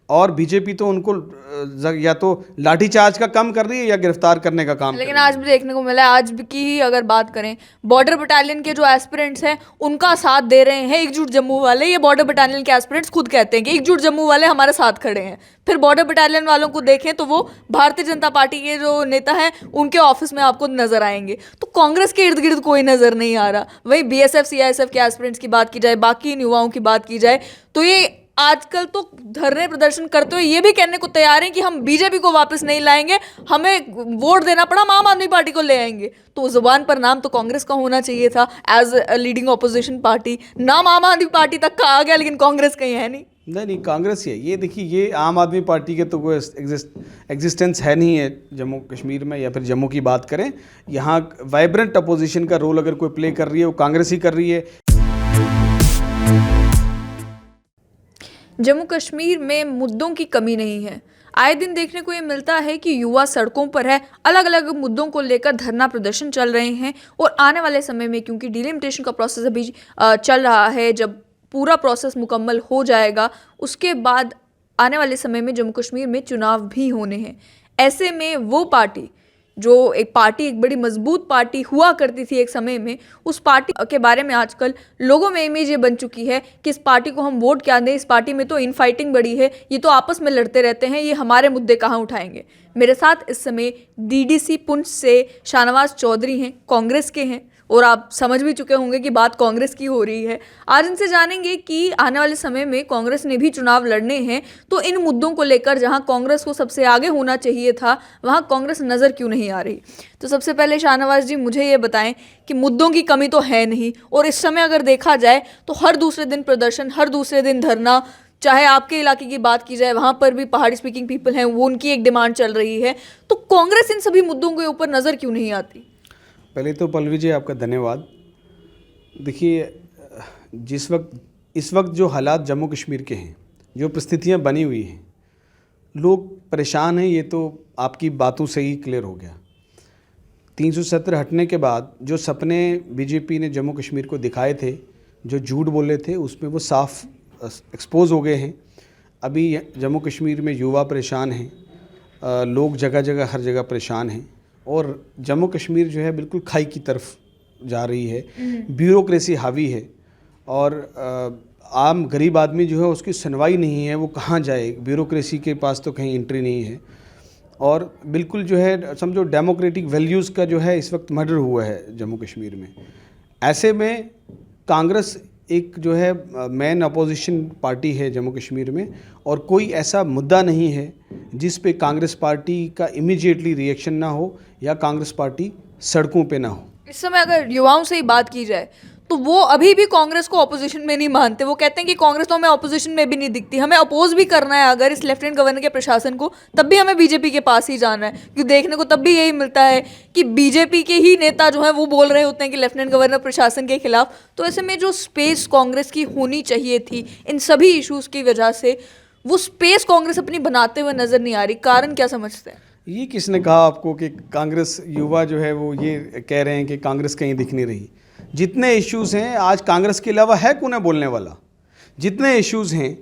और बीजेपी तो उनको या तो लाठीचार्ज का काम कर रही है या गिरफ्तार करने का काम लेकिन कर रही आज भी देखने को मिला है, आज भी की ही अगर बात करें, बॉर्डर बटालियन के जो एस्पिरेंट्स हैं उनका साथ दे रहे हैं एकजुट जम्मू वाले। ये बॉर्डर बटालियन के एस्पिरेंट्स खुद कहते हैं कि एकजुट जम्मू वाले हमारे साथ खड़े हैं। फिर बॉर्डर बटालियन वालों को देखें तो वो भारतीय जनता पार्टी के जो नेता हैं उनके ऑफिस में आपको नजर आएंगे। तो कांग्रेस के इर्द गिर्द कोई नजर नहीं आ रहा। वहीं बीएसएफ सीआईएसएफ के एस्पिरेंट्स की बात की जाए, बाकी इन युवाओं की बात की जाए, तो ये आजकल तो धरने प्रदर्शन करते हुए ये भी कहने को तैयार हैं कि हम बीजेपी को वापस नहीं लाएंगे, हमें वोट देना पड़ा हम आम आदमी पार्टी को ले आएंगे। तो जुबान पर नाम तो कांग्रेस का होना चाहिए था as a leading opposition party. नाम आम आदमी पार्टी तक का आ गया, लेकिन कांग्रेस कहीं है नहीं। नहीं, कांग्रेस ही है। ये देखिए, ये आम आदमी पार्टी के तो कोई एग्जिस्टेंस है नहीं है जम्मू कश्मीर में, या फिर जम्मू की बात करें। यहाँ वाइब्रेंट अपोजिशन का रोल अगर कोई प्ले कर रही है वो कांग्रेस ही कर रही है। जम्मू कश्मीर में मुद्दों की कमी नहीं है। आए दिन देखने को ये मिलता है कि युवा सड़कों पर है, अलग अलग मुद्दों को लेकर धरना प्रदर्शन चल रहे हैं। और आने वाले समय में, क्योंकि डिलिमिटेशन का प्रोसेस अभी चल रहा है, जब पूरा प्रोसेस मुकम्मल हो जाएगा उसके बाद आने वाले समय में जम्मू कश्मीर में चुनाव भी होने हैं। ऐसे में वो पार्टी जो एक बड़ी मजबूत पार्टी हुआ करती थी एक समय में, उस पार्टी के बारे में आजकल लोगों में इमेज ये बन चुकी है कि इस पार्टी को हम वोट क्या दें, इस पार्टी में तो इनफाइटिंग बड़ी है, ये तो आपस में लड़ते रहते हैं, ये हमारे मुद्दे कहाँ उठाएंगे। मेरे साथ इस समय डीडीसी पुंछ से शाहनवाज चौधरी हैं, कांग्रेस के हैं, और आप समझ भी चुके होंगे कि बात कांग्रेस की हो रही है। आज इनसे जानेंगे कि आने वाले समय में कांग्रेस ने भी चुनाव लड़ने हैं, तो इन मुद्दों को लेकर जहां कांग्रेस को सबसे आगे होना चाहिए था वहां कांग्रेस नज़र क्यों नहीं आ रही। तो सबसे पहले शाहनवाज जी मुझे ये बताएं कि मुद्दों की कमी तो है नहीं, और इस समय अगर देखा जाए तो हर दूसरे दिन प्रदर्शन, हर दूसरे दिन धरना, चाहे आपके इलाके की बात की जाए वहां पर भी पहाड़ी स्पीकिंग पीपल हैं, वो उनकी एक डिमांड चल रही है। तो कांग्रेस इन सभी मुद्दों के ऊपर नज़र क्यों नहीं आती? पहले तो पल्लवी जी आपका धन्यवाद। देखिए, इस वक्त जो हालात जम्मू कश्मीर के हैं, जो परिस्थितियां बनी हुई हैं, लोग परेशान हैं, ये तो आपकी बातों से ही क्लियर हो गया। 370 हटने के बाद जो सपने बीजेपी ने जम्मू कश्मीर को दिखाए थे, जो झूठ बोले थे, उसमें वो साफ एक्सपोज हो गए हैं। अभी जम्मू कश्मीर में युवा परेशान हैं, लोग जगह जगह हर जगह परेशान हैं, और जम्मू कश्मीर जो है बिल्कुल खाई की तरफ जा रही है। ब्यूरोक्रेसी हावी है, और आम गरीब आदमी जो है उसकी सुनवाई नहीं है, वो कहाँ जाए, ब्यूरोक्रेसी के पास तो कहीं एंट्री नहीं है। और बिल्कुल जो है समझो डेमोक्रेटिक वैल्यूज़ का जो है इस वक्त मर्डर हुआ है जम्मू कश्मीर में। ऐसे में कांग्रेस एक जो है मेन अपोजिशन पार्टी है जम्मू कश्मीर में, और कोई ऐसा मुद्दा नहीं है जिस पे कांग्रेस पार्टी का इमीडिएटली रिएक्शन ना हो या कांग्रेस पार्टी सड़कों पे ना हो। इस समय अगर युवाओं से ही बात की जाए तो वो अभी भी कांग्रेस को ऑपोजिशन में नहीं मानते। वो कहते हैं कि कांग्रेस तो हमें ऑपोजिशन में भी नहीं दिखती, हमें अपोज भी करना है अगर इस लेफ्टिनेंट गवर्नर के प्रशासन को, तब भी हमें बीजेपी के पास ही जाना है। क्योंकि देखने को तब भी यही मिलता है कि बीजेपी के ही नेता जो है वो बोल रहे होते हैं कि लेफ्टिनेंट गवर्नर प्रशासन के खिलाफ। तो ऐसे में जो स्पेस कांग्रेस की होनी चाहिए थी इन सभी इशूज़ की वजह से, वो स्पेस कांग्रेस अपनी बनाते हुए नजर नहीं आ रही। कारण क्या समझते हैं? ये किसने कहा आपको कि कांग्रेस, युवा जो है वो ये कह रहे हैं कि कांग्रेस कहीं दिख नहीं रही? जितने इश्यूज़ हैं आज कांग्रेस के अलावा है कौन है बोलने वाला? जितने इश्यूज़ हैं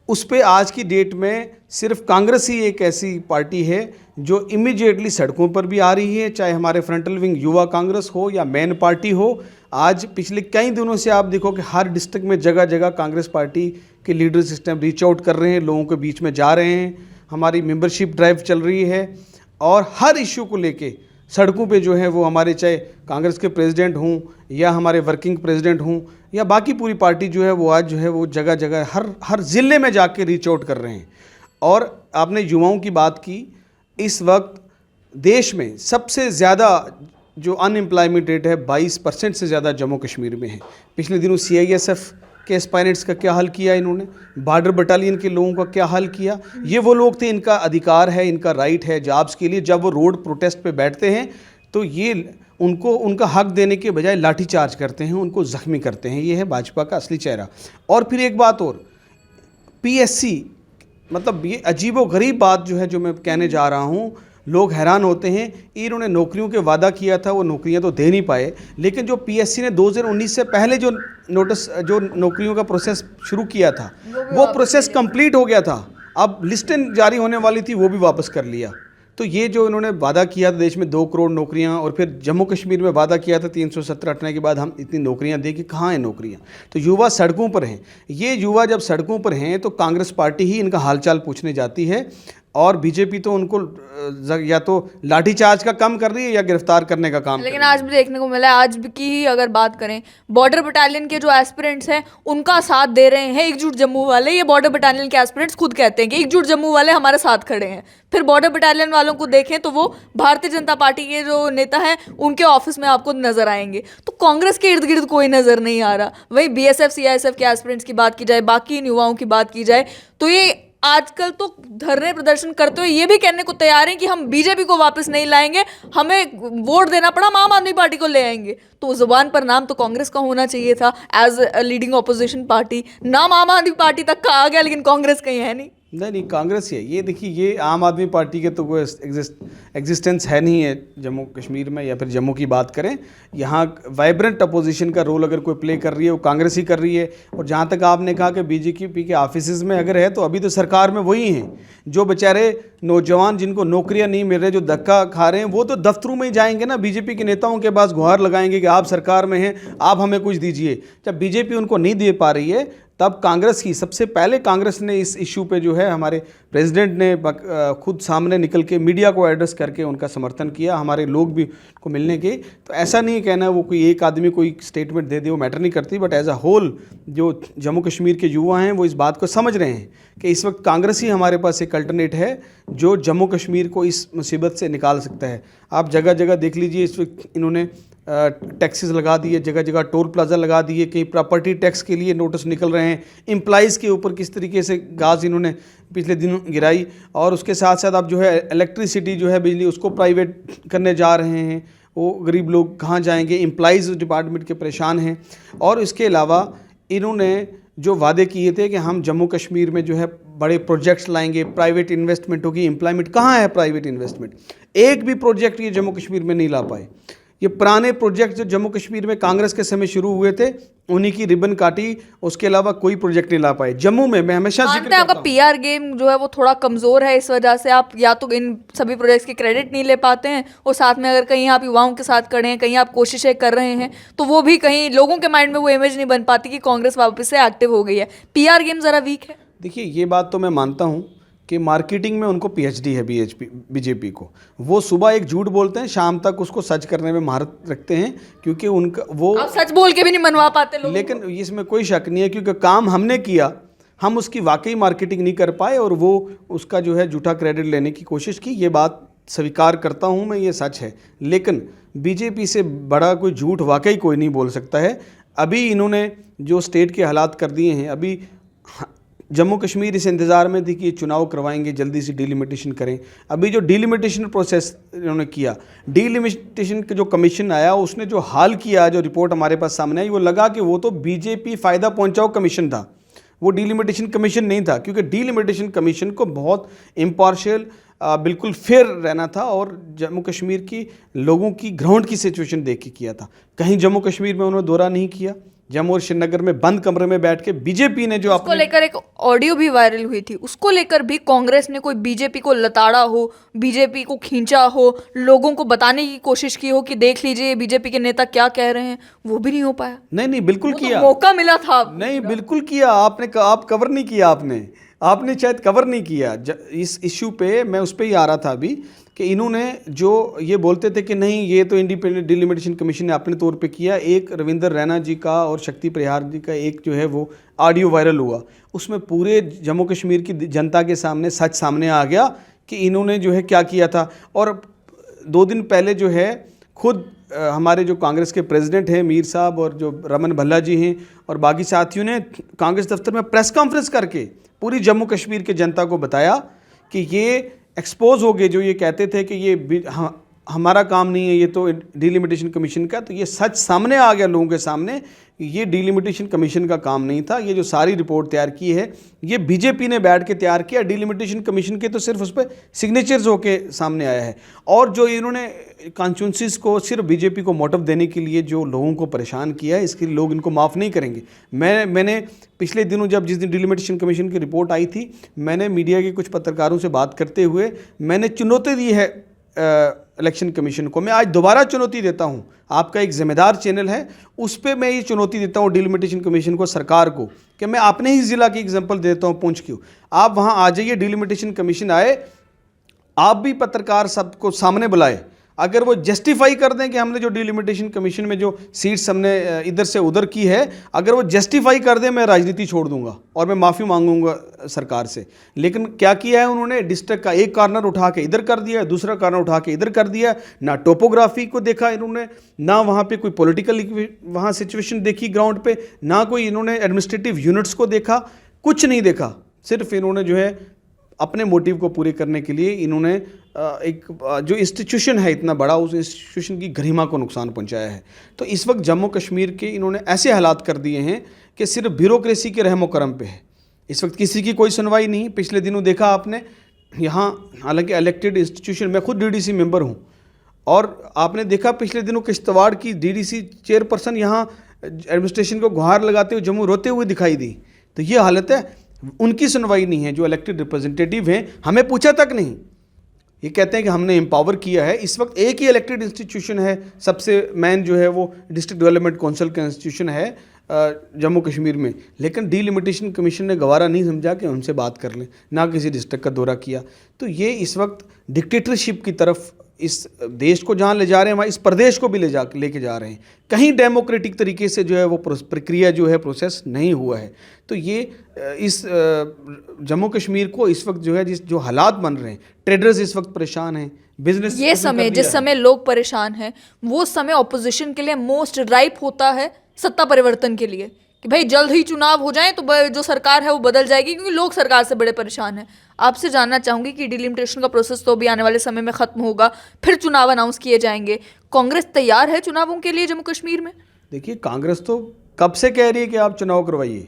उस पे आज की डेट में सिर्फ कांग्रेस ही एक ऐसी पार्टी है जो इमीडिएटली सड़कों पर भी आ रही है, चाहे हमारे फ्रंटल विंग युवा कांग्रेस हो या मेन पार्टी हो। आज पिछले कई दिनों से आप देखो कि हर डिस्ट्रिक्ट में जगह जगह कांग्रेस पार्टी के लीडर सिस्टम रीच आउट कर रहे हैं, लोगों के बीच में जा रहे हैं। हमारी मेंबरशिप ड्राइव चल रही है, और हर इशू को लेके सड़कों पे जो है वो हमारे, चाहे कांग्रेस के प्रेसिडेंट हों या हमारे वर्किंग प्रेसिडेंट हों या बाकी पूरी पार्टी जो है वो आज जो है वो जगह जगह हर ज़िले में जाके रीच आउट कर रहे हैं। और आपने युवाओं की बात की, इस वक्त देश में सबसे ज़्यादा जो अनएम्प्लॉयमेंट रेट है 22% से ज़्यादा जम्मू कश्मीर में है। पिछले दिनों सीआईएसएफ के एस्पायरेंट्स का क्या हाल किया इन्होंने, बॉर्डर बटालियन के लोगों का क्या हाल किया। ये वो लोग थे, इनका अधिकार है, इनका राइट है जॉब्स के लिए। जब वो रोड प्रोटेस्ट पे बैठते हैं तो ये उनको उनका हक देने के बजाय लाठीचार्ज करते हैं, उनको ज़ख्मी करते हैं। ये है भाजपा का असली चेहरा। और फिर एक बात और, पीएससी, मतलब ये अजीबोगरीब बात जो है जो मैं कहने जा रहा हूँ, लोग हैरान होते हैं। इन्होंने नौकरियों के वादा किया था, वो नौकरियां तो दे नहीं पाए, लेकिन जो पीएससी ने 2019 से पहले जो नोटिस, जो नौकरियों का प्रोसेस शुरू किया था, वो प्रोसेस कंप्लीट हो गया था। अब लिस्टें जारी होने वाली थी वो भी वापस कर लिया। तो ये जो इन्होंने वादा किया था देश में 2 करोड़ नौकरियां, और फिर जम्मू कश्मीर में वादा किया था 317 हटने के बाद हम इतनी नौकरियां दें कि कहाँ हैं नौकरियां। तो युवा सड़कों पर हैं। ये युवा जब सड़कों पर हैं तो कांग्रेस पार्टी ही इनका हालचाल पूछने जाती है, और बीजेपी तो उनको या तो लाठीचार्ज का काम कर रही है या गिरफ्तार करने का काम। लेकिन आज भी देखने को मिला है, आज की ही अगर बात करें, बॉर्डर बटालियन के जो एस्पिरेंट्स हैं उनका साथ दे रहे हैं एकजुट जम्मू वाले। ये बॉर्डर बटालियन के एस्पिरेंट्स खुद कहते हैं कि एकजुट जम्मू वाले हमारे साथ खड़े हैं। फिर बॉर्डर बटालियन वालों को देखें तो वो भारतीय जनता पार्टी के जो नेता हैं उनके ऑफिस में आपको नजर आएंगे। तो कांग्रेस के इर्द गिर्द कोई नजर नहीं आ रहा। वही बीएसएफ सीआईएसएफ के एस्पिरेंट्स की बात की जाए, बाकी इन युवाओं की बात की जाए, तो ये आजकल तो धरने प्रदर्शन करते हुए ये भी कहने को तैयार हैं कि हम बीजेपी को वापस नहीं लाएंगे, हमें वोट देना पड़ा हम आम आदमी पार्टी को ले आएंगे। तो जुबान पर नाम तो कांग्रेस का होना चाहिए था as a leading opposition party. नाम आम आदमी पार्टी तक का आ गया, लेकिन कांग्रेस कहीं है नहीं। नहीं, कांग्रेस ही है। ये देखिए, ये आम आदमी पार्टी के तो कोई एग्जिस्टेंस है नहीं है जम्मू कश्मीर में, या फिर जम्मू की बात करें। यहाँ वाइब्रेंट अपोजिशन का रोल अगर कोई प्ले कर रही है वो कांग्रेस ही कर रही है। और जहाँ तक आपने कहा कि बीजेपी के ऑफिस में अगर है, तो अभी तो सरकार में वही हैं जो बेचारे नौजवान जिनको नौकरियां नहीं मिल रही, जो धक्का खा रहे हैं, वो तो दफ्तरों में ही जाएंगे ना, बीजेपी के नेताओं के पास गुहार लगाएंगे कि आप सरकार में हैं, आप हमें कुछ दीजिए। जब बीजेपी उनको नहीं दे पा रही है, तब कांग्रेस ही सबसे पहले कांग्रेस ने इस इशू पे जो है हमारे प्रेसिडेंट ने खुद सामने निकल के मीडिया को एड्रेस करके उनका समर्थन किया, हमारे लोग भी को मिलने के। तो ऐसा नहीं कहना वो कोई एक आदमी कोई स्टेटमेंट दे दे वो मैटर नहीं करती, बट एज अ होल जो जम्मू कश्मीर के युवा हैं वो इस बात को समझ रहे हैं कि इस वक्त कांग्रेस ही हमारे पास एक अल्टरनेट है जो जम्मू कश्मीर को इस मुसीबत से निकाल सकता है। आप जगह जगह देख लीजिए, इस वक्त इन्होंने टैक्सेस लगा दिए, जगह जगह टोल प्लाजा लगा दिए, कहीं प्रॉपर्टी टैक्स के लिए नोटिस निकल रहे हैं, एम्प्लॉइज़ के ऊपर किस तरीके से गाज इन्होंने पिछले दिनों गिराई, और उसके साथ साथ अब जो है इलेक्ट्रिसिटी जो है बिजली उसको प्राइवेट करने जा रहे हैं। वो गरीब लोग कहाँ जाएंगे, एम्प्लॉइज़ डिपार्टमेंट के परेशान हैं। और इसके अलावा इन्होंने जो वादे किए थे कि हम जम्मू कश्मीर में जो है बड़े प्रोजेक्ट्स लाएंगे, प्राइवेट इन्वेस्टमेंट होगी, एम्प्लॉयमेंट, कहाँ है प्राइवेट इन्वेस्टमेंट? एक भी प्रोजेक्ट ये जम्मू कश्मीर में नहीं ला पाए। ये पुराने प्रोजेक्ट जो जम्मू कश्मीर में कांग्रेस के समय शुरू हुए थे उन्हीं की रिबन काटी, उसके अलावा कोई प्रोजेक्ट नहीं ला पाए जम्मू में। मैं हमेशा मानते हैं आपका पीआर गेम जो है वो थोड़ा कमजोर है, इस वजह से आप या तो इन सभी प्रोजेक्ट्स के क्रेडिट नहीं ले पाते हैं, और साथ में अगर कहीं आप युवाओं के साथ खड़े हैं, कहीं आप कोशिशें कर रहे हैं, तो वो भी कहीं लोगों के माइंड में वो इमेज नहीं बन पाती कि कांग्रेस वापस से एक्टिव हो गई है। पीआर गेम जरा वीक है। देखिए, ये बात तो मैं मानता हूँ कि मार्केटिंग में उनको पीएचडी है बीजेपी को। वो सुबह एक झूठ बोलते हैं, शाम तक उसको सच करने में महारत रखते हैं, क्योंकि उनका वो आप सच बोल के भी नहीं मनवा पाते लोग। लेकिन इसमें कोई शक नहीं है, क्योंकि काम हमने किया, हम उसकी वाकई मार्केटिंग नहीं कर पाए और वो उसका जो है झूठा क्रेडिट लेने की कोशिश की। ये बात स्वीकार करता हूँ मैं, ये सच है। लेकिन बीजेपी से बड़ा कोई झूठ वाकई कोई नहीं बोल सकता है। अभी इन्होंने जो स्टेट के हालात कर दिए हैं, अभी जम्मू कश्मीर इस इंतज़ार में थी कि चुनाव करवाएंगे, जल्दी से डिलिमिटेशन करें। अभी जो डिलिमिटेशन प्रोसेस इन्होंने किया, डिलिमिटेशन का जो कमीशन आया, उसने जो हाल किया, जो रिपोर्ट हमारे पास सामने आई, वो लगा कि वो तो बीजेपी फ़ायदा पहुंचाओ कमीशन था, वो डिलिमिटेशन कमीशन नहीं था। क्योंकि डिलिमिटेशन कमीशन को बहुत इम्पार्शियल, बिल्कुल फेयर रहना था और जम्मू कश्मीर की लोगों की ग्राउंड की सिचुएशन देख के किया था। कहीं जम्मू कश्मीर में उन्होंने दौरा नहीं किया। जम्मू और श्रीनगर में बंद कमरे में बैठ के बीजेपी ने जो उसको लेकर एक ऑडियो भी वायरल हुई थी, उसको लेकर भी कांग्रेस ने कोई बीजेपी को लताड़ा हो, बीजेपी को खींचा हो, लोगों को बताने की कोशिश की हो कि देख लीजिए बीजेपी के नेता क्या कह रहे हैं, वो भी नहीं हो पाया। नहीं, बिल्कुल किया, तो मौका मिला था। नहीं, बिल्कुल किया आपने, आप कवर नहीं किया, आपने शायद कवर नहीं किया इस इश्यू पे। मैं उस पर ही आ रहा था अभी कि इन्होंने जो ये बोलते थे कि नहीं, ये तो इंडिपेंडेंट डिलिमिटेशन कमीशन ने अपने तौर पे किया। एक रविंदर रैना जी का और शक्ति परिहार जी का एक जो है वो ऑडियो वायरल हुआ, उसमें पूरे जम्मू कश्मीर की जनता के सामने सच सामने आ गया कि इन्होंने जो है क्या किया था। और 2 दिन पहले जो है खुद हमारे जो कांग्रेस के प्रेसिडेंट हैं मीर साहब और जो रमन भल्ला जी हैं और बाकी साथियों ने कांग्रेस दफ्तर में प्रेस कॉन्फ्रेंस करके पूरी जम्मू कश्मीर की जनता को बताया कि ये एक्सपोज हो गए, जो ये कहते थे कि ये हमारा काम नहीं है, ये तो डिलिमिटेशन कमीशन का। तो ये सच सामने आ गया लोगों के सामने, ये डिलिमिटेशन कमीशन का काम नहीं था। ये जो सारी रिपोर्ट तैयार की है ये बीजेपी ने बैठ के तैयार किया, डिलिमिटेशन कमीशन के तो सिर्फ उस पर सिग्नेचर्स होके सामने आया है। और जो इन्होंने कॉन्स्टिट्यूंसीज को सिर्फ बीजेपी को मोटिव देने के लिए जो लोगों को परेशान किया है, इसके लिए लोग इनको माफ़ नहीं करेंगे। मैंने पिछले दिनों जब जिस दिन डिलिमिटेशन कमीशन की रिपोर्ट आई थी, मैंने मीडिया के कुछ पत्रकारों से बात करते हुए मैंने चुनौती दी है इलेक्शन कमीशन को। मैं आज दोबारा चुनौती देता हूं, आपका एक जिम्मेदार चैनल है, उस पर मैं ये चुनौती देता हूं डिलिमिटेशन कमीशन को, सरकार को, कि मैं अपने ही ज़िला की एग्जांपल देता हूं, पुंछ की। आप वहां आ जाइए, डिलिमिटेशन कमीशन आए, आप भी पत्रकार सबको सामने बुलाए। अगर वो जस्टिफाई कर दें कि हमने जो डिलिमिटेशन कमीशन में जो सीट्स हमने इधर से उधर की है, अगर वो जस्टिफाई कर दें, मैं राजनीति छोड़ दूंगा और मैं माफ़ी मांगूंगा सरकार से। लेकिन क्या किया है उन्होंने, डिस्ट्रिक्ट का एक कॉर्नर उठा के इधर कर दिया, दूसरा कॉर्नर उठा के इधर कर दिया। ना टोपोग्राफी को देखा इन्होंने, ना वहाँ पे कोई पॉलिटिकल वहाँ सिचुएशन देखी ग्राउंड पे, ना कोई इन्होंने एडमिनिस्ट्रेटिव यूनिट्स को देखा, कुछ नहीं देखा। सिर्फ इन्होंने जो है अपने मोटिव को पूरे करने के लिए इन्होंने एक जो इंस्टीट्यूशन है इतना बड़ा, उस इंस्टीट्यूशन की गरिमा को नुकसान पहुंचाया है। तो इस वक्त जम्मू कश्मीर के इन्होंने ऐसे हालात कर दिए हैं कि सिर्फ ब्यूरोक्रेसी के रहमो करम पे है। इस वक्त किसी की कोई सुनवाई नहीं। पिछले दिनों देखा आपने यहाँ, हालांकि इलेक्टेड इंस्टीट्यूशन, मैं खुद डीडीसी मेंबर हूँ, और आपने देखा पिछले दिनों किश्तवाड़ की डीडीसी चेयरपर्सन यहाँ एडमिनिस्ट्रेशन को गुहार लगाते हुए जम्मू रोते हुए दिखाई दी। तो ये हालत है, उनकी सुनवाई नहीं है। जो इलेक्टेड रिप्रेजेंटेटिव हैं, हमें पूछा तक नहीं, ये कहते हैं कि हमने एम्पावर किया है। इस वक्त एक ही इलेक्टेड इंस्टीट्यूशन है, सबसे मेन जो है वो डिस्ट्रिक्ट डेवलपमेंट काउंसिल का इंस्टीट्यूशन है जम्मू कश्मीर में। लेकिन डिलिमिटेशन कमीशन ने गवारा नहीं समझा कि उनसे बात कर लें, ना किसी डिस्ट्रिक्ट का दौरा किया। तो ये इस वक्त डिक्टेटरशिप की तरफ इस देश को जहाँ ले जा रहे हैं, वहाँ इस प्रदेश को भी लेके जा रहे हैं। कहीं डेमोक्रेटिक तरीके से जो है वो प्रक्रिया जो है प्रोसेस नहीं हुआ है। तो ये इस जम्मू कश्मीर को इस वक्त जो है जो हालात बन रहे हैं, ट्रेडर्स इस वक्त परेशान हैं, बिजनेस, ये समय जिस समय लोग परेशान हैं, वो समय ऑपोजिशन के लिए मोस्ट राइप होता है सत्ता परिवर्तन के लिए, कि भाई जल्द ही चुनाव हो जाए तो जो सरकार है वो बदल जाएगी, क्योंकि लोग सरकार से बड़े परेशान हैं। आपसे जानना चाहूंगी कि डिलिमिटेशन का प्रोसेस तो अभी आने वाले समय में खत्म होगा, फिर चुनाव अनाउंस किए जाएंगे। कांग्रेस तैयार है चुनावों के लिए जम्मू कश्मीर में? देखिए, कांग्रेस तो कब से कह रही है कि आप चुनाव करवाइए,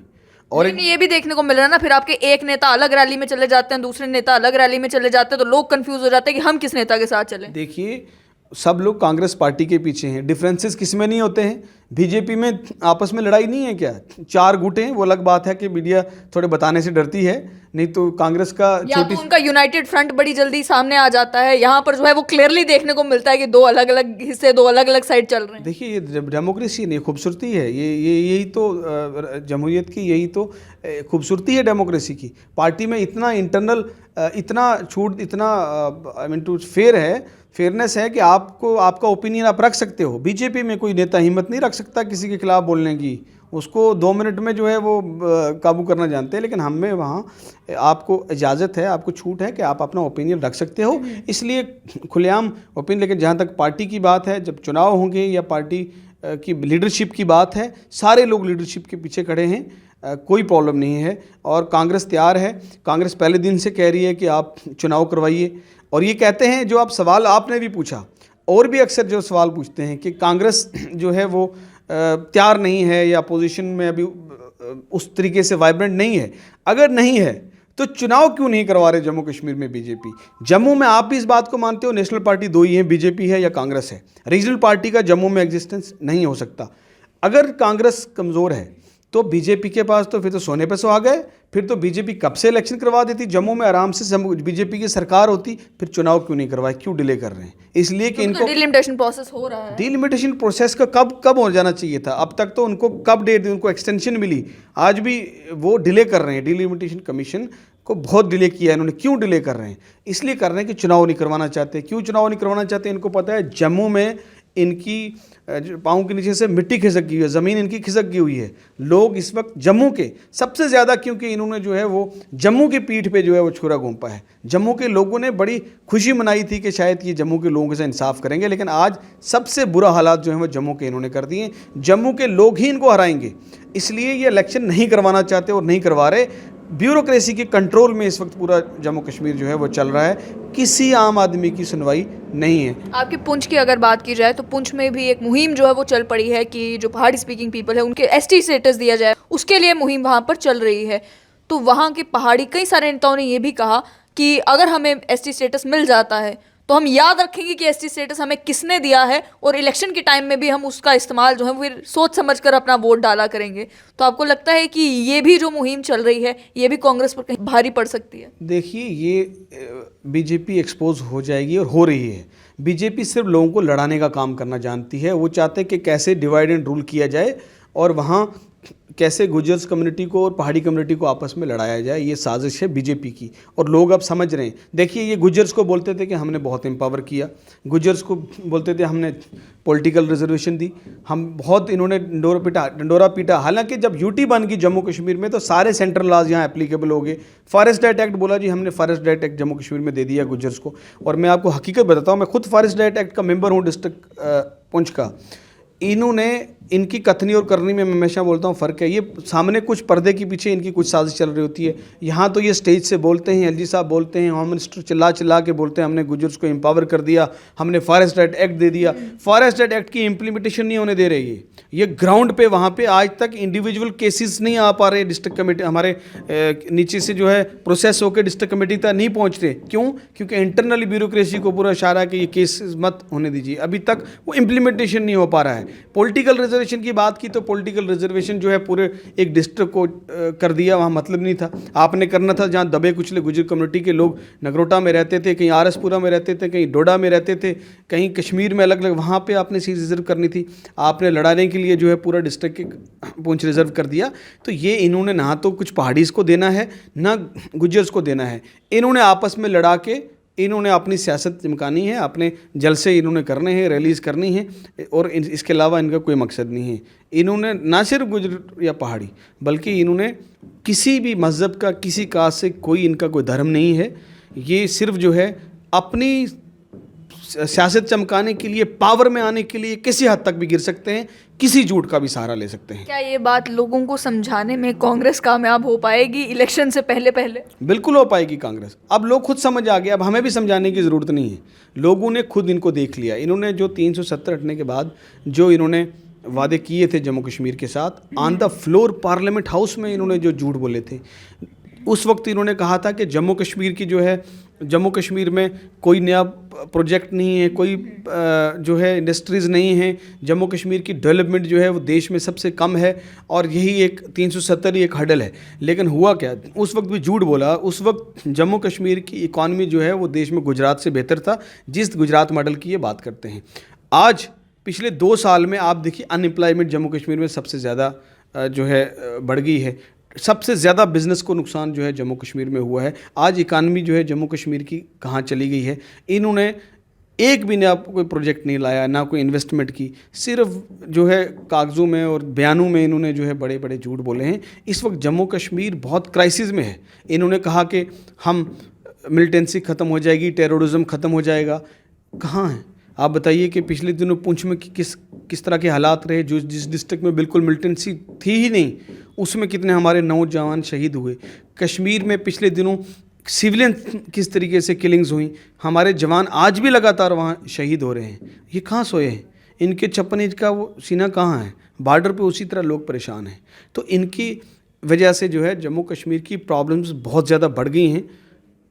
और ये भी देखने को मिल रहा है ना, फिर आपके एक नेता अलग रैली में चले जाते हैं, दूसरे नेता अलग रैली में चले जाते हैं, तो लोग कंफ्यूज हो जाते हैं कि हम किस नेता के साथ चलें। देखिए, सब लोग कांग्रेस पार्टी के पीछे हैं। डिफरेंसेस किस में नहीं होते हैं? बीजेपी में आपस में लड़ाई नहीं है क्या? चार गुट हैं, वो अलग बात है कि मीडिया थोड़े बताने से डरती है, नहीं तो कांग्रेस का छोटी तो उनका यूनाइटेड फ्रंट बड़ी जल्दी सामने आ जाता है। यहाँ पर जो है वो क्लियरली देखने को मिलता है कि दो अलग अलग हिस्से, दो अलग अलग साइड चल रहे हैं। देखिए, ये डेमोक्रेसी नहीं, खूबसूरती है। ये यही तो जमहूरियत की यही तो खूबसूरती है डेमोक्रेसी की। पार्टी में इतना इंटरनल इतना छूट, इतना आई मीन टू फेयरनेस है कि आपको आपका ओपिनियन आप रख सकते हो। बीजेपी में कोई नेता हिम्मत नहीं रख सकता किसी के खिलाफ बोलने की, उसको 2 मिनट में जो है वो काबू करना जानते हैं। लेकिन हमें वहाँ आपको इजाज़त है, आपको छूट है कि आप अपना ओपिनियन रख सकते हो, इसलिए खुलेआम ओपिनियन। लेकिन जहाँ तक पार्टी की बात है, जब चुनाव होंगे या पार्टी की लीडरशिप की बात है, सारे लोग लीडरशिप के पीछे खड़े हैं, कोई प्रॉब्लम नहीं है। और कांग्रेस तैयार है। कांग्रेस पहले दिन से कह रही है कि आप चुनाव करवाइए। और ये कहते हैं, जो आप सवाल आपने भी पूछा, और भी अक्सर जो सवाल पूछते हैं कि कांग्रेस जो है वो तैयार नहीं है या अपोजिशन में अभी उस तरीके से वाइब्रेंट नहीं है। अगर नहीं है तो चुनाव क्यों नहीं करवा रहे जम्मू कश्मीर में बीजेपी? जम्मू में आप भी इस बात को मानते हो, नेशनल पार्टी 2 ही हैं, बीजेपी है या कांग्रेस है। रीजनल पार्टी का जम्मू में एग्जिस्टेंस नहीं हो सकता। अगर कांग्रेस कमज़ोर है तो बीजेपी के पास तो फिर तो सोने पे सुहागा गए, फिर तो बीजेपी कब से इलेक्शन करवा देती, जम्मू में आराम से बीजेपी की सरकार होती। फिर चुनाव क्यों नहीं करवाए, क्यों डिले कर रहे हैं? इसलिए कि इनको डिलिमिटेशन प्रोसेस हो रहा है। डिलिमिटेशन प्रोसेस का कब हो जाना चाहिए था? अब तक तो उनको कब डेट दी, उनको एक्सटेंशन मिली, आज भी वो डिले कर रहे हैं। डिलिमिटेशन कमीशन को बहुत डिले किया है इन्होंने। क्यों डिले कर रहे हैं? इसलिए कर रहे हैं कि चुनाव नहीं करवाना चाहते। क्यों चुनाव नहीं करवाना चाहते? इनको पता है जम्मू में इनकी पाँव के नीचे से मिट्टी खिसक गई है, ज़मीन इनकी खिसक गई हुई है। लोग इस वक्त जम्मू के सबसे ज़्यादा, क्योंकि इन्होंने जो है वो जम्मू की पीठ पे जो है वो छुरा घोंपा है। जम्मू के लोगों ने बड़ी खुशी मनाई थी कि शायद ये जम्मू के लोगों से इंसाफ करेंगे, लेकिन आज सबसे बुरा हालात जो है वो जम्मू के इन्होंने कर दिए। जम्मू के लोग ही इनको हराएंगे, इसलिए ये इलेक्शन नहीं करवाना चाहते और नहीं करवा रहे। ब्यूरोक्रेसी के कंट्रोल में इस वक्त पूरा जम्मू कश्मीर जो है वो चल रहा है। किसी आम आदमी की सुनवाई नहीं है। आपके पुंछ की अगर बात की जाए तो पुंछ में भी एक मुहिम जो है वो चल पड़ी है कि जो पहाड़ी स्पीकिंग पीपल है उनके एसटी स्टेटस दिया जाए, उसके लिए मुहिम वहाँ पर चल रही है। तो वहाँ के पहाड़ी कई सारे नेताओं ने ये भी कहा कि अगर हमें एसटी स्टेटस मिल जाता है तो हम याद रखेंगे कि एसटी स्टेटस हमें किसने दिया है और इलेक्शन के टाइम में भी हम उसका इस्तेमाल जो है फिर सोच समझकर अपना वोट डाला करेंगे। तो आपको लगता है कि ये भी जो मुहिम चल रही है ये भी कांग्रेस पर कहीं भारी पड़ सकती है? देखिए, ये बीजेपी एक्सपोज हो जाएगी और हो रही है। बीजेपी सिर्फ लोगों को लड़ाने का काम करना जानती है। वो चाहते हैं कि कैसे डिवाइड एंड रूल किया जाए और वहाँ कैसे गुजर्स कम्युनिटी को और पहाड़ी कम्युनिटी को आपस में लड़ाया जाए। ये साजिश है बीजेपी की और लोग अब समझ रहे हैं। देखिए, ये गुजर्स को बोलते थे कि हमने बहुत एम्पावर किया, गुजर्स को बोलते थे हमने पॉलिटिकल रिजर्वेशन दी, हम बहुत इन्होंने डंडोरा पीटा। हालांकि जब यूटी बन गई जम्मू कश्मीर में तो सारे सेंट्रल लॉज यहाँ एप्लीकेबल हो गए। फॉरेस्ट राइट एक्ट बोला जी, हमने forest right act Jammu Kashmir में दे दिया गुजर्स को। और मैं आपको हकीकत बताता हूँ, मैं खुद फॉरेस्ट राइट एक्ट का मेंबर हूँ डिस्ट्रिक्ट पुंछ का। इन्होंने इनकी कथनी और करनी में मैं हमेशा बोलता हूँ फ़र्क है। ये सामने कुछ पर्दे के पीछे इनकी कुछ साजिश चल रही होती है। यहाँ तो ये स्टेज से बोलते हैं, एलजी साहब बोलते हैं, होम मिनिस्टर चिल्ला चिल्ला के बोलते हैं हमने गुजर्स को एम्पावर कर दिया, हमने फॉरेस्ट राइट एक्ट दे दिया। फॉरेस्ट राइट एक्ट की इम्प्लीमेंटेशन नहीं होने दे रही है। ये ग्राउंड पे वहाँ पे आज तक इंडिविजुअल केसेस नहीं आ पा रहे। डिस्ट्रिक्ट कमेटी हमारे नीचे से जो है प्रोसेस होकर डिस्ट्रिक्ट कमेटी तक नहीं पहुँचते। क्यों? क्योंकि इंटरनली ब्यूरोक्रेसी को पूरा इशारा है कि ये केसेस मत होने दीजिए। अभी तक वो इम्प्लीमेंटेशन नहीं हो पा रहा है। पॉलिटिकल रिजर्वेशन की बात की तो पॉलिटिकल रिजर्वेशन जो है पूरे एक डिस्ट्रिक्ट को कर दिया, वहाँ मतलब नहीं था। आपने करना था जहाँ दबे कुचले गुजर कम्युनिटी के लोग नगरोटा में रहते थे, कहीं आरएसपुरा में रहते थे, कहीं डोडा में रहते थे, कहीं कश्मीर में अलग अलग, वहाँ पे आपने सीट रिजर्व करनी थी। आपने लड़ाने के लिए जो है पूरा डिस्ट्रिक्ट पुंछ रिजर्व कर दिया। तो ये इन्होंने ना तो कुछ पहाड़ीज़ को देना है ना गुजर्स को देना है। इन्होंने आपस में लड़ा के इन्होंने अपनी सियासत चमकानी है, अपने जलसे इन्होंने करने हैं, रैलीज़ करनी है और इसके अलावा इनका कोई मकसद नहीं है। इन्होंने ना सिर्फ गुजर या पहाड़ी बल्कि इन्होंने किसी भी मज़हब का, किसी कास्ट से कोई इनका कोई धर्म नहीं है। ये सिर्फ जो है अपनी सियासत चमकाने के लिए, पावर में आने के लिए किसी हद तक भी गिर सकते हैं, किसी झूठ का भी सहारा ले सकते हैं। क्या ये बात लोगों को समझाने में कांग्रेस कामयाब हो पाएगी इलेक्शन से पहले पहले? बिल्कुल हो पाएगी कांग्रेस। अब लोग खुद समझ आ गए, अब हमें भी समझाने की ज़रूरत नहीं है। लोगों ने खुद इनको देख लिया। इन्होंने जो 370 हटने के बाद जो इन्होंने वादे किए थे जम्मू कश्मीर के साथ, on the floor parliament house में इन्होंने जो झूठ बोले थे, उस वक्त इन्होंने कहा था कि जम्मू कश्मीर की जो है, जम्मू कश्मीर में कोई नया प्रोजेक्ट नहीं है, कोई जो है इंडस्ट्रीज़ नहीं हैं, जम्मू कश्मीर की डेवलपमेंट जो है वो देश में सबसे कम है और यही एक 370 ही एक हडल है। लेकिन हुआ क्या? उस वक्त भी झूठ बोला। उस वक्त जम्मू कश्मीर की इकॉनमी जो है वो देश में गुजरात से बेहतर था, जिस गुजरात मॉडल की ये बात करते हैं। आज पिछले 2 साल में आप देखिए अनएम्प्लॉयमेंट जम्मू कश्मीर में सबसे ज़्यादा जो है बढ़ गई है। सबसे ज़्यादा बिज़नेस को नुकसान जो है जम्मू कश्मीर में हुआ है। आज इकानमी जो है जम्मू कश्मीर की कहाँ चली गई है? इन्होंने एक भी नया कोई प्रोजेक्ट नहीं लाया, ना कोई इन्वेस्टमेंट की, सिर्फ जो है कागज़ों में और बयानों में इन्होंने जो है बड़े बड़े झूठ बोले हैं। इस वक्त जम्मू कश्मीर बहुत क्राइसिस में है। इन्होंने कहा कि हम मिलिटेंसी ख़त्म हो जाएगी, टेररिज्म ख़त्म हो जाएगा। कहाँ है? आप बताइए कि पिछले दिनों पुंछ में किस तरह के हालात रहे। जो जिस डिस्ट्रिक्ट में बिल्कुल मिलिटेंसी थी ही नहीं, उसमें कितने हमारे नौजवान शहीद हुए। कश्मीर में पिछले दिनों सिविलियन किस तरीके से किलिंग्स हुई। हमारे जवान आज भी लगातार वहाँ शहीद हो रहे हैं। ये कहाँ सोए हैं? इनके 56 इंच का वो सीना कहाँ है? बॉर्डर पे उसी तरह लोग परेशान हैं। तो इनकी वजह से जो है जम्मू कश्मीर की प्रॉब्लम्स बहुत ज़्यादा बढ़ गई हैं,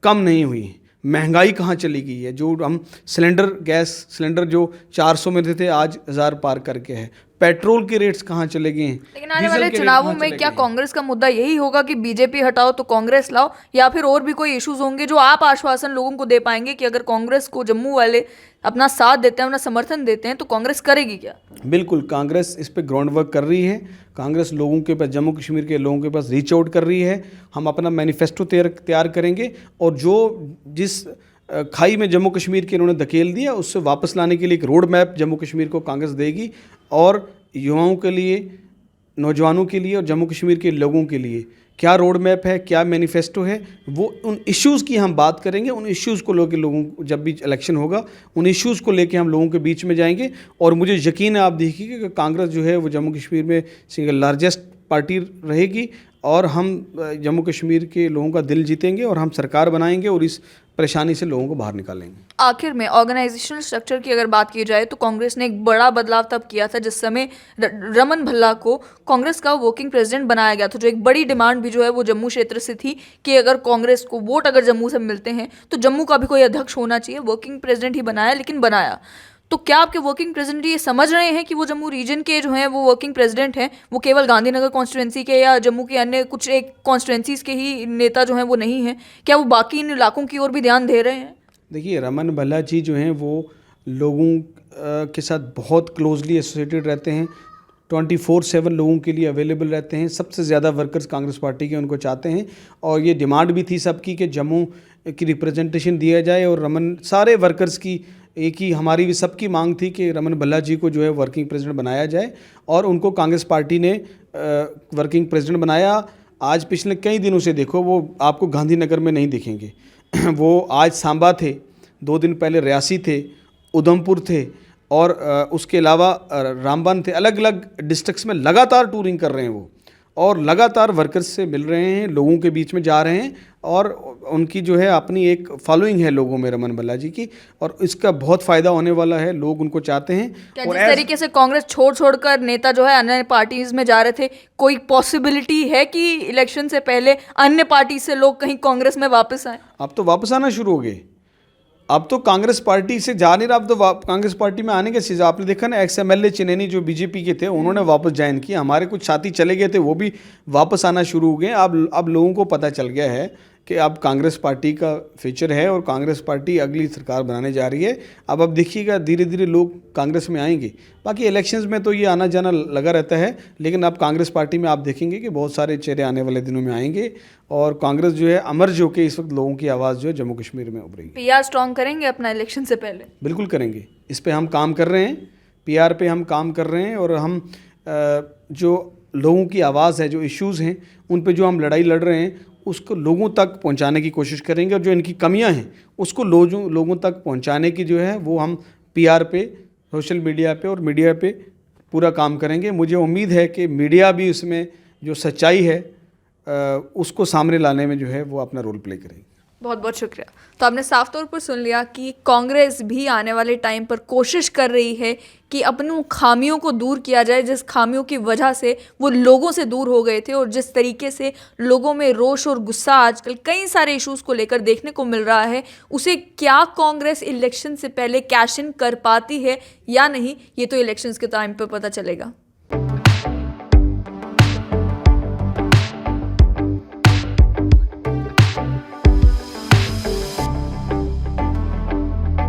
कम नहीं हुई हैं। महंगाई कहाँ चली गई है? जो हम गैस सिलेंडर जो 400 में थे आज 1000 पार करके है। पेट्रोल के रेट्स कहाँ चले गए हैं? लेकिन आने वाले चुनावों में क्या कांग्रेस का मुद्दा यही होगा कि बीजेपी हटाओ तो कांग्रेस लाओ, या फिर और भी कोई इश्यूज होंगे जो आप आश्वासन लोगों को दे पाएंगे कि अगर कांग्रेस को जम्मू वाले अपना साथ देते हैं, अपना समर्थन देते हैं तो कांग्रेस करेगी क्या? बिल्कुल, कांग्रेस इस पर ग्राउंड वर्क कर रही है। कांग्रेस लोगों के पास, जम्मू कश्मीर के लोगों के पास रीच आउट कर रही है। हम अपना मैनिफेस्टो तैयार करेंगे और जो जिस खाई में जम्मू कश्मीर के इन्होंने धकेल दिया उससे वापस लाने के लिए एक रोड मैप जम्मू कश्मीर को कांग्रेस देगी। और युवाओं के लिए, नौजवानों के लिए और जम्मू कश्मीर के लोगों के लिए क्या रोड मैप है, क्या मैनिफेस्टो है, वो उन इश्यूज़ की हम बात करेंगे। उन इश्यूज़ को लेकर लोगों को, जब भी इलेक्शन होगा, उन इश्यूज़ को लेकर हम लोगों के बीच में जाएंगे। और मुझे यकीन है, आप देखिए कि कांग्रेस जो है वो जम्मू कश्मीर में सिंगल लार्जेस्ट पार्टी रहेगी और हम जम्मू कश्मीर के लोगों का दिल जीतेंगे और हम सरकार बनाएंगे और इस परेशानी से लोगों को बाहर निकालेंगे। आखिर में ऑर्गेनाइजेशनल स्ट्रक्चर की अगर बात की जाए तो कांग्रेस ने एक बड़ा बदलाव तब किया था जिस समय रमन भल्ला को कांग्रेस का वर्किंग प्रेसिडेंट बनाया गया था। जो एक बड़ी डिमांड भी जो है वो जम्मू क्षेत्र से थी कि अगर कांग्रेस को वोट अगर जम्मू से मिलते हैं तो जम्मू का भी कोई अध्यक्ष होना चाहिए। वर्किंग प्रेसिडेंट ही बनाया, लेकिन बनाया। तो क्या आपके वर्किंग प्रेसिडेंट ये समझ रहे हैं कि वो जम्मू रीजन के जो हैं वो वर्किंग प्रेसिडेंट हैं, वो केवल गांधीनगर कॉन्स्टिट्यूंसी के या जम्मू के अन्य कुछ एक कॉन्स्टिट्यूंसीज के ही नेता जो हैं वो नहीं हैं? क्या वो बाकी इन इलाकों की ओर भी ध्यान दे रहे हैं? देखिए, रमन भल्ला जी जो हैं वो लोगों के साथ बहुत क्लोजली एसोसिएटेड रहते हैं, 24/7 लोगों के लिए अवेलेबल रहते हैं। सबसे ज़्यादा वर्कर्स कांग्रेस पार्टी के उनको चाहते हैं और ये डिमांड भी थी सबकी कि जम्मू की रिप्रेजेंटेशन दिया जाए और रमन सारे वर्कर्स की एक ही हमारी भी सबकी मांग थी कि रमन भल्ला जी को जो है वर्किंग प्रेसिडेंट बनाया जाए और उनको कांग्रेस पार्टी ने वर्किंग प्रेसिडेंट बनाया। आज पिछले कई दिनों से देखो वो आपको गांधीनगर में नहीं दिखेंगे वो आज सांबा थे, 2 दिन पहले रियासी थे, उधमपुर थे और उसके अलावा रामबन थे। अलग अलग डिस्ट्रिक्ट्स में लगातार टूरिंग कर रहे हैं वो और लगातार वर्कर्स से मिल रहे हैं, लोगों के बीच में जा रहे हैं और उनकी जो है अपनी एक फॉलोइंग है लोगों में रमन भल्ला जी की और इसका बहुत फ़ायदा होने वाला है। लोग उनको चाहते हैं। क्या और जिस तरीके से कांग्रेस छोड़ नेता जो है अन्य पार्टीज में जा रहे थे, कोई पॉसिबिलिटी है कि इलेक्शन से पहले अन्य पार्टी से लोग कहीं कांग्रेस में वापस आए? अब तो वापस आना शुरू हो गए। अब तो कांग्रेस पार्टी से जा नहीं रहा, अब तो कांग्रेस पार्टी में आने के सीधा आपने देखा ना, XMLA चिनेनी जो बीजेपी के थे उन्होंने वापस ज्वाइन किया। हमारे कुछ साथी चले गए थे वो भी वापस आना शुरू हो गए। अब लोगों को पता चल गया है कि अब कांग्रेस पार्टी का फ्यूचर है और कांग्रेस पार्टी अगली सरकार बनाने जा रही है। अब देखिएगा धीरे धीरे लोग कांग्रेस में आएंगे। बाकी इलेक्शंस में तो ये आना जाना लगा रहता है, लेकिन अब कांग्रेस पार्टी में आप देखेंगे कि बहुत सारे चेहरे आने वाले दिनों में आएंगे और कांग्रेस जो है अमर होकर इस वक्त लोगों की आवाज़ जो है जम्मू कश्मीर में उभरेगी। PR स्ट्रॉन्ग करेंगे अपना इलेक्शन से पहले? बिल्कुल करेंगे, इस पे हम काम कर रहे हैं। PR पे हम काम कर रहे हैं और हम जो लोगों की आवाज़ है, जो इश्यूज़ हैं, उन पे जो हम लड़ाई लड़ रहे हैं उसको लोगों तक पहुंचाने की कोशिश करेंगे और जो इनकी कमियां हैं उसको लोगों तक पहुंचाने की जो है वो हम PR पे, सोशल मीडिया पे और मीडिया पे पूरा काम करेंगे। मुझे उम्मीद है कि मीडिया भी उसमें जो सच्चाई है उसको सामने लाने में जो है वो अपना रोल प्ले करेगी। बहुत बहुत शुक्रिया। तो आपने साफ तौर पर सुन लिया कि कांग्रेस भी आने वाले टाइम पर कोशिश कर रही है कि अपनी खामियों को दूर किया जाए, जिस खामियों की वजह से वो लोगों से दूर हो गए थे और जिस तरीके से लोगों में रोष और गुस्सा आजकल कई सारे इश्यूज़ को लेकर देखने को मिल रहा है, उसे क्या कांग्रेस इलेक्शन से पहले कैश इन कर पाती है या नहीं, ये तो इलेक्शंस के टाइम पर पता चलेगा।